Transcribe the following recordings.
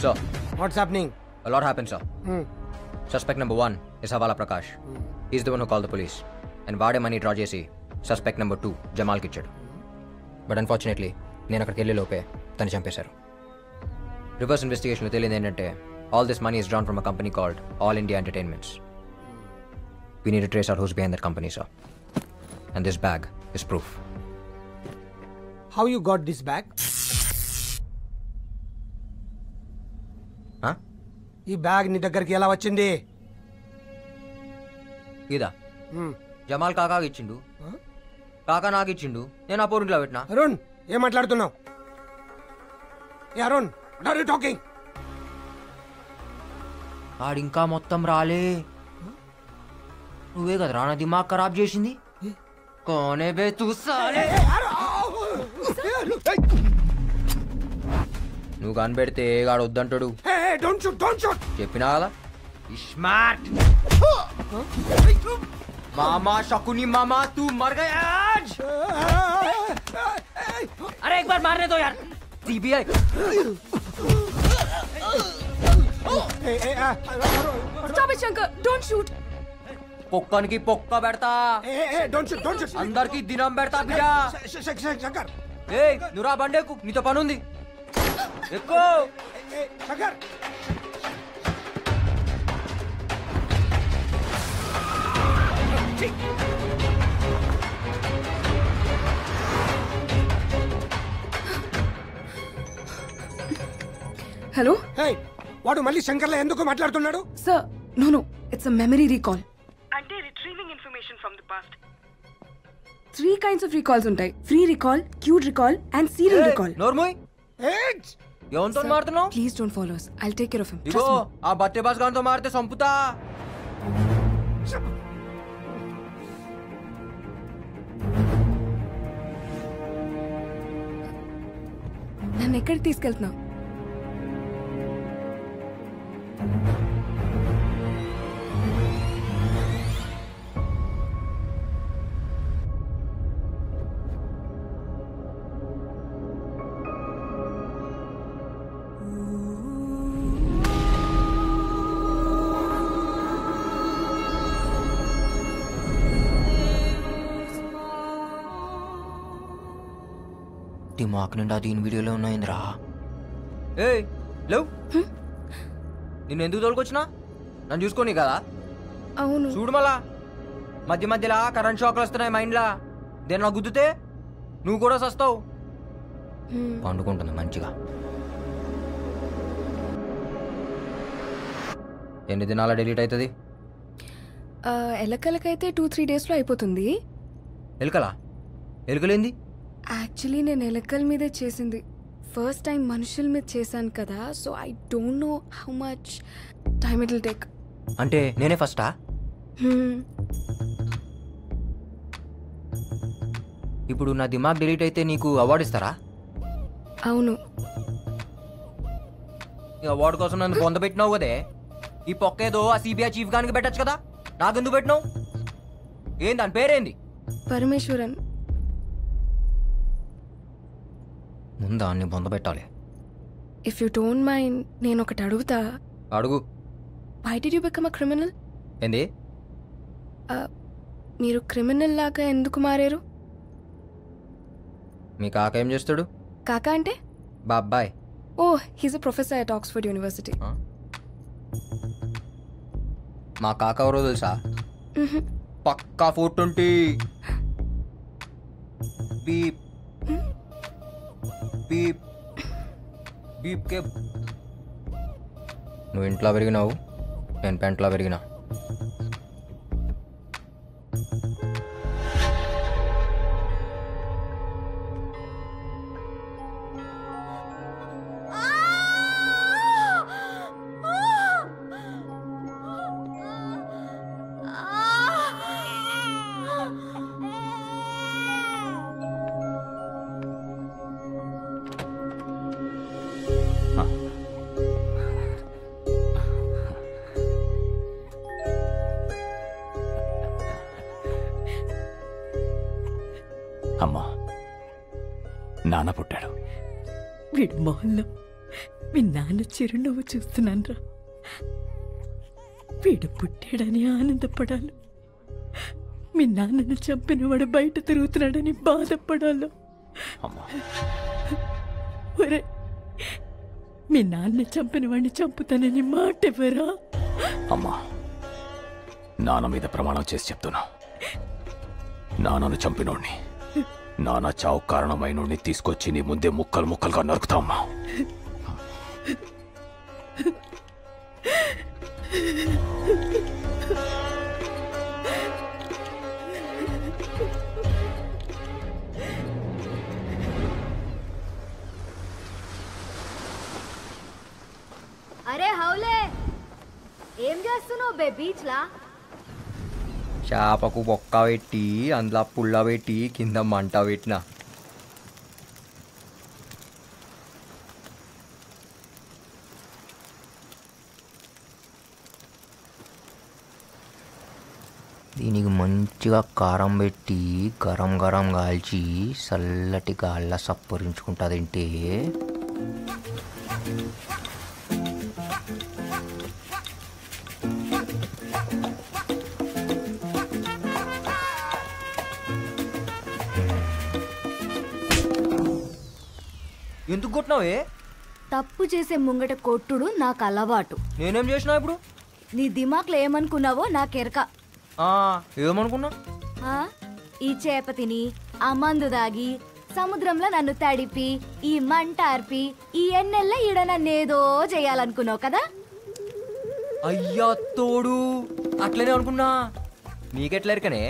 Sir. What's happening? A lot happened, sir. Suspect number 1 is Havala Prakash. He's the one who called the police. And vaade money draw chesi suspect number 2 Jamal ki ichadu. But unfortunately, నేను అక్కడికి వెళ్ళే లోపే తను చంపేశారు. Reverse ఇన్వెస్టిగేషన్లో తెలియదు ఏంటంటే all this money is drawn from a company called All India Entertainments. We need to trace out who's behind that company, sir. And this bag is proof. How you got this bag? Huh? ఈ bag నీ దగ్గరికి ఎలా వచ్చింది? ఇదా జమాల్ కాకాకి ఇచ్చిండు, కాకా నాకు ఇచ్చిండు, నేను ఆ పోరింట్లో పెట్టినా. అరుణ్ ఏం మాట్లాడుతున్నావు? Arun what are you talking? ఆడింకా మొత్తం రాలే. నువ్వే కదా రానా దిమాగ్ ఖరాబ్ చేసింది. కోనే బే తూ సాలే. నువ్వు కనిపెడితే గాడు వద్దంటాడు. చెప్పినా కదా స్మార్ట్ मामा शकुनी मामा तू मर गया आज. अरे एक बार मारने दो यार. CBI. Stop it, Shankar. Don't shoot. పొక్కన్ కి పొక్క పెడతా. Don't shoot. అందరికి దినం పెడతా బిడ్డ. శంకర్. ఏయ్ నురా బండేకు నీతో పని ఉంది. ఎక్కు. శంకర్. హలో వాడు మళ్ళీ శంకర్లా ఎందుకు మాట్లాడుతున్నాడు? Sir no it's a memory recall. అంటే retrieving information from the past. 3 kinds of recalls ఉంటాయి. Free recall, cued recall and serial recall. నోర్మోయ్ ఎవరితో మారుతున్నావు? Please don't follow us. I'll take care of him. ఇగో ఆ బట్టే బాస్ గానితో మారితే సంపుతా. నన్ను ఎక్కడికి తీసుకెళ్తున్నావు? దిమాక్ నిండా దీని వీడియోలో ఉన్నాయిందిరా. ఏయ్ లేవు. నిన్ను ఎందుకు తోలుకొచ్చినా? నన్ను చూసుకోని కదా. అవును చూడు మళ్ళా మధ్య మధ్యలో కరెంట్ షాక్లు వస్తున్నాయి మైండ్లా. దేని గుద్దుతే నువ్వు కూడా సస్తావు. పండుకుంటుంది మంచిగా. ఎన్ని దినాల డిలీట్ అవుతుంది? ఎలకలకైతే 2-3 days లో అయిపోతుంది. ఎలుకలా? ఎలుకలేంది? యాక్చువల్లీ నేను ఎలకల మీదే చేసింది. ఫస్ట్ టైం మనుషుల మీద చేశాను కదా, so I don't know how much time it will take. అంటే నేనే ఫస్టా? ఇప్పుడు నా దిమాగ్ డిలీట్ అయితే నీకు అవార్డు ఇస్తారా? అవును. ఈ అవార్డు కోసం నన్ను పొందబెట్టినావు కదే. ఈ పొక్కేదో ఆ సిబిఐ చీఫ్ గానికి పెట్టచ్చు కదా, నాకెందుకు పెట్టినావు? ఏం దాని పేరేంది? పరమేశ్వరన్. ముందా అన్ని పొందబెట్టాలి. ఇఫ్ యూ డోంట్ మైండ్ నేను ఒకటి అడుగుతా. అడుగు. Why did you become a criminal? ఏంది? మీరు క్రిమినల్ లాగా ఎందుకు మారారు? మీ కాక ఏం చేస్తాడు? కాకా అంటే? బాబాయ్. Oh he's a professor at Oxford University. మా కాక ఎవరో తెలుసా? పక్కా 420. Beep beep beep okay. నువ్వు ఇంట్లో పెరిగినావు, నేను పెంట్లో పెరిగినా. అమ్మా నాన్న పుట్టాడు. వీడి మొహంలో మీ నాన్న చిరునవ్వు చూస్తున్నాన్రా. వీడు పుట్టాడని ఆనందపడాలి, మీ నాన్నను చంపినవాడు బయట తిరుగుతున్నాడని బాధపడాలి. ఒరే, మీ నాన్న చంపిన వాడిని చంపుతానని మాట ఎవరా? అమ్మా, నాన్న మీద ప్రమాణం చేసి చెప్తున్నా, నాన్నను చంపినోడిని, నాన్న చావు కారణమైనోడిని తీసుకొచ్చి నీ ముందే ముక్కలు ముక్కలుగా నరుకుతా అమ్మా. అరే హౌలే, ఏం చేస్తున్నావు బే బీచ్ లా? చేపకు బొక్క పెట్టి అందులో పుల్ల పెట్టి కింద మంట పెట్టిన. దీనికి మంచిగా కారం పెట్టి గరం గరం కాల్చి చల్లటి గాళ్ళ సప్పరించుకుంటుందంటే ఎందుకు కొట్టినావే? తప్పు చేసే ముంగట కొట్టుడు నాకు అలవాటు. నేనేం చేసినా ఇప్పుడు? నీ దిమాక్లో ఏమనుకున్నావో నాకెరక. ఏమనుకున్నా? ఈ చేప తిని, ఆ మందు దాగి, సముద్రంలో నన్ను తడిపి, ఈ మంట ఆర్పి, ఈ ఎన్నెల్ల ఈడ నన్నేదో చేయాలనుకున్నావు కదా? అయ్యా తోడు, అట్లనే అనుకున్నా. నీకెట్లరికనే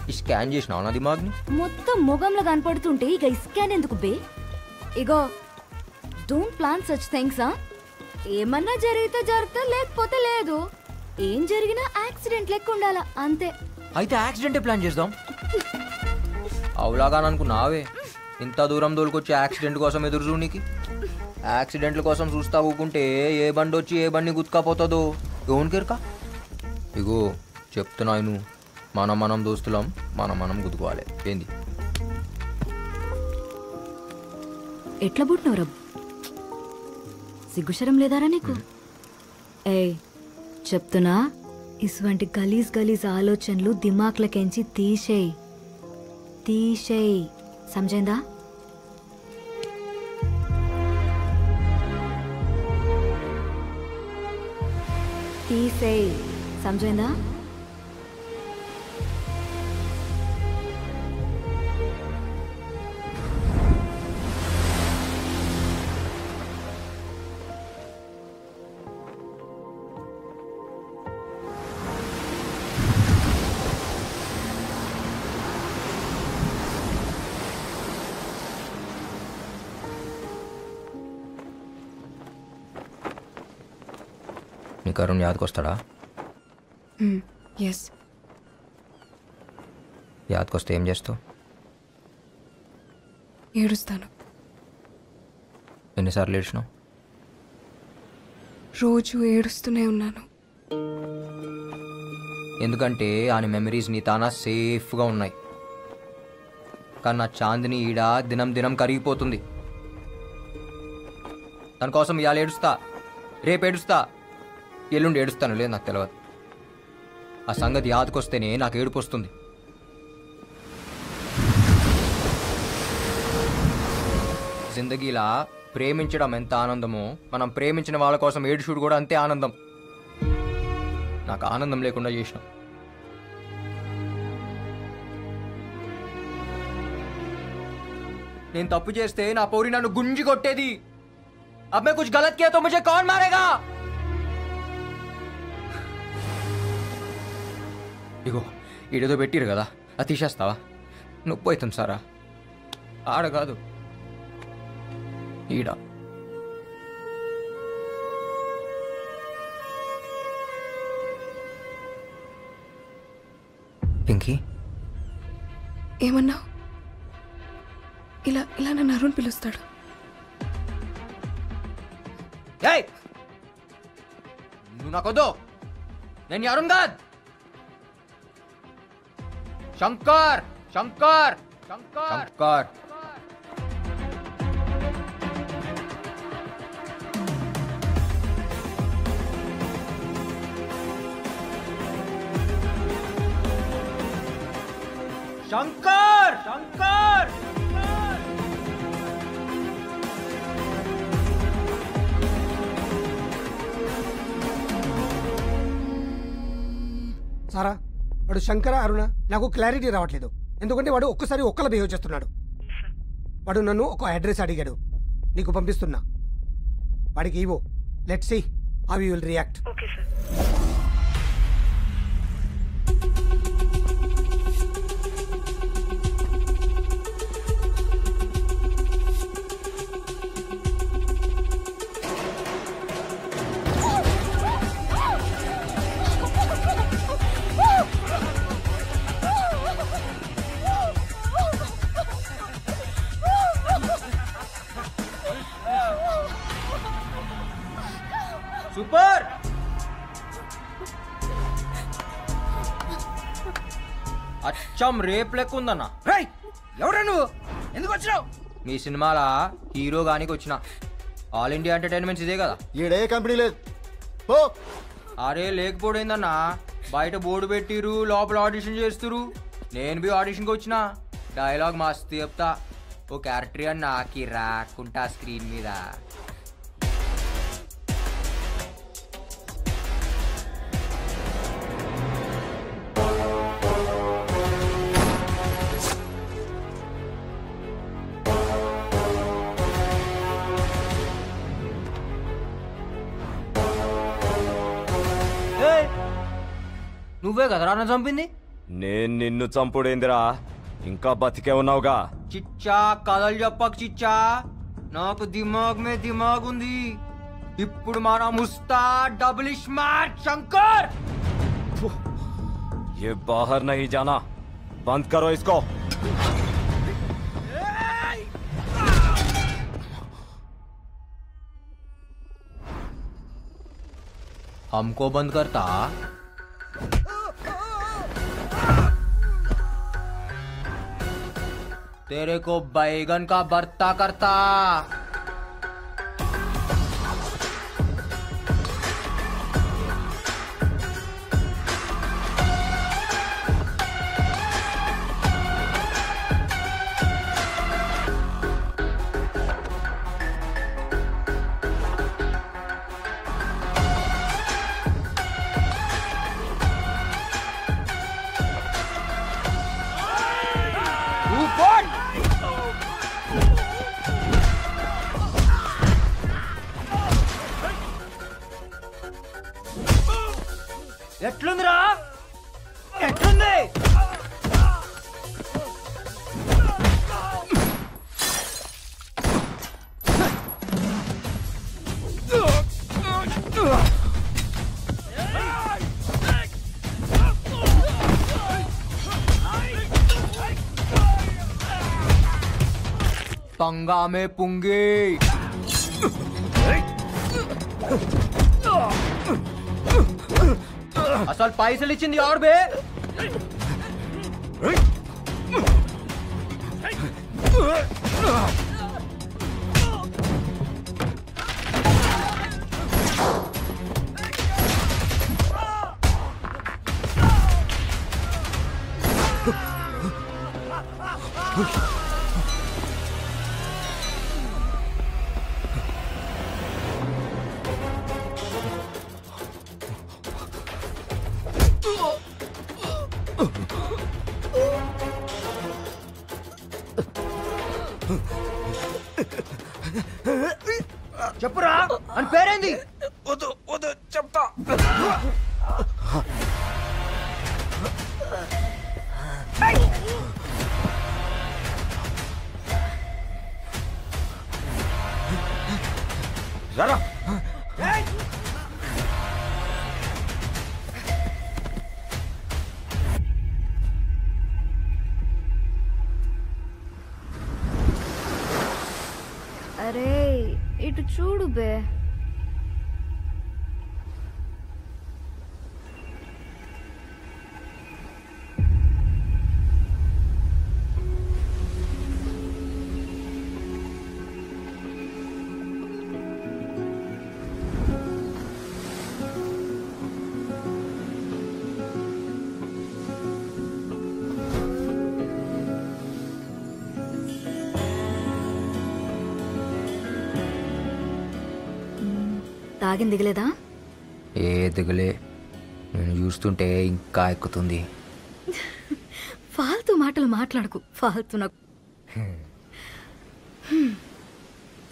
ఈ స్కాన్ చేసినావు నా దిమాగ్ని? మొత్తం ముఖంలో కనపడుతుంటే ఇక స్కాన్ ఎందుకు బే? ఇగో, డోంట్ ప్లాన్ సచ్ థింగ్స్. ఏమన్నా జరిగితే జరుగుతా, లేకపోతే లేదు. ఏం జరిగినా యాక్సిడెంట్ లెక్క ఉండాలా, అంతే. అయితే యాక్సిడెంటే ప్లాన్ చేద్దాం. అవులాగా అనుకున్నావే, ఇంత దూరం దోలుకొచ్చి యాక్సిడెంట్ కోసం ఎదురు చూనికి. యాక్సిడెంట్ల కోసం చూస్తా ఊకుంటే ఏ బండి వచ్చి ఏ బండి గుత్తుకపోతుందో ఎవరికెరక. ఇగో చెప్తున్నాను, మనం దోస్తులం, మనం గుద్దుకోవాలి. ఏంది? ఎట్లా పుట్టినవరా? సిగ్గుశరం లేదారా నీకు? ఏయ్ చెప్తున్నా, ఇటువంటి గలీజ్ ఆలోచనలు దిమాక్లకెంచి తీసేయ్. సమజైందా? తీసేయ్, సమజైందా? నీకు అరుణ్ యాదకొస్తాడా? ఎస్. యాదకొస్తే ఏం చేస్తావు? ఏడుస్తాను. ఎన్నిసార్లు ఏడ్చినావు? రోజు ఏడుస్తూనే ఉన్నాను. ఎందుకంటే ఆయన మెమరీస్ నీ తానా సేఫ్గా ఉన్నాయి. కానీ నా చాందిని ఈడ దినం దినం కరిగిపోతుంది. తన కోసం ఇవాళ ఏడుస్తా, రేపు ఏడుస్తా, ఎల్లుండి ఏడుస్తాను, లేదు నాకు తెలియదు. ఆ సంగతి యాదకొస్తేనే నాకు ఏడుపు వస్తుంది. జిందగీలా ప్రేమించడం ఎంత ఆనందమో, మనం ప్రేమించిన వాళ్ళ కోసం ఏడుచుడు కూడా అంతే ఆనందం. నాకు ఆనందం లేకుండా చేసినాం. నేను తప్పు చేస్తే నా పౌరి నన్ను గుంజి కొట్టేది. अब मैं कुछ गलत किया तो मुझे कौन मारेगा? ఇగో ఈడేదో పెట్టిరు కదా, అది తీసేస్తావా? నొప్పి అవుతుంది సారా. ఆడ కాదు, ఈడ. పింకీ, ఏమన్నావు? ఇలా నన్ను అరుణ్ పిలుస్తాడు. ఏయ్, నువ్వు నాకొద్దు. నేను అరుణ్ కాదు, శంకర్. శంకర్ శంకర్ శంకర్ శంకర్ శంకర్ సారా వాడు శంకర అరుణ నాకు క్లారిటీ రావట్లేదు. ఎందుకంటే వాడు ఒక్కసారి ఒక్కలా బిహేవ్ చేస్తున్నాడు. వాడు నన్ను ఒక అడ్రస్ అడిగాడు, నీకు పంపిస్తున్నా. వాడికి ఇవో, let's see how you will react. Okay sir. Super. అచ్చం రేప్ లెక్క ఉందన్న. ఎవరా నువ్వు, ఎందుకు వచ్చినావు? మీ సినిమాలా హీరో గానికి వచ్చిన. ఆల్ ఇండియా ఎంటర్టైన్మెంట్స్ ఇదే కదా. ఈడే కంపెనీ లేదు. అరే లేకపోయిందన్నా, బయట బోర్డు పెట్టిరు, లోపల ఆడిషన్ చేస్తురు. నేను బి ఆడిషన్కి వచ్చిన. డైలాగ్ మస్తు చెప్తా. ఓ క్యారెక్టర్ అని నాకి రాకుంటా స్క్రీన్ మీద. నువ్వే కదరా నన్ను చంపింది. నేను నిన్ను చంపుడేందిరా, ఇంకా బతికే ఉన్నావుగా. చిచ్చా కథలు చెప్పకు చిచ్చా, నాకు దిమాగ్ మే దిమాగ్ ఉంది. ఇప్పుడు మన ముస్తా డబుల్ స్మార్ట్ శంకర్. ये बाहर नहीं जाना, बंद करो इसको. हमको बंद करता. तेरे को बैगन का भरता करता. ఎట్లుందిరా, ఎట్లుంది? पंगा में पुंगी. అసలు పైసలు ఇచ్చింది ఎవరు బే? చెప్పురా, అని పేరేంది? వద్దు వద్దు చెప్తా. రారా. అరే ఇటు చూడు బే. తాగింది దిగలేదా? ఏ దిగులే, నేను చూస్తుంటే ఇంకా ఎక్కుతుంది. ఫాల్తూ మాటలు మాట్లాడకు, ఫాల్తూ నాకు.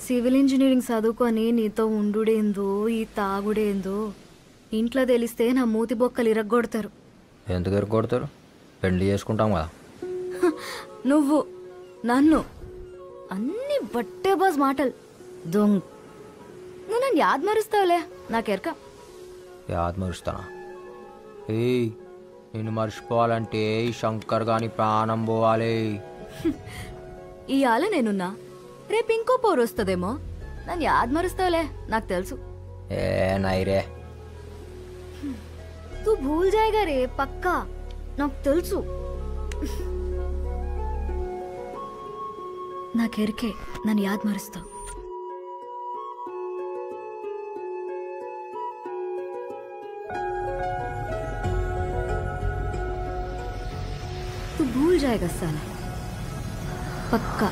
సివిల్ ఇంజనీరింగ్ చదువుకొని నీతో ఉండుడేందో ఈ తాగుడేందో ఇంట్లో తెలిస్తే నా మూతి బొక్కలు ఇరగ్గొడతారు. ఎందుకు ఎరుకొడతారు? పెళ్లి చేసుకుంటాం కదా. నువ్వు నన్ను అన్ని బట్టే బాజ్ మాటలు దొంగ. నువ్వు నన్ను యాద్ మరుస్తావులే, నాకెరక. యాద్ మరుస్తానా? ఏయ్, నేను మర్చిపోవాలంటే ఈ శంకర్ గాని ప్రాణం పోవాలి. ఇవాళ నేనున్నా, రేపు ఇంకో పోరు వస్తుందేమో. నన్ను యాద్ మరుస్తావులే, నాకు తెలుసు. ఏ నైరే, తూ భూల్ జాయిగా రే, పక్కా నాకు తెలుసు. నాకెరికే నన్ను యాద్ మరుస్తావు. तू भूल जाएगा साला, पक्का.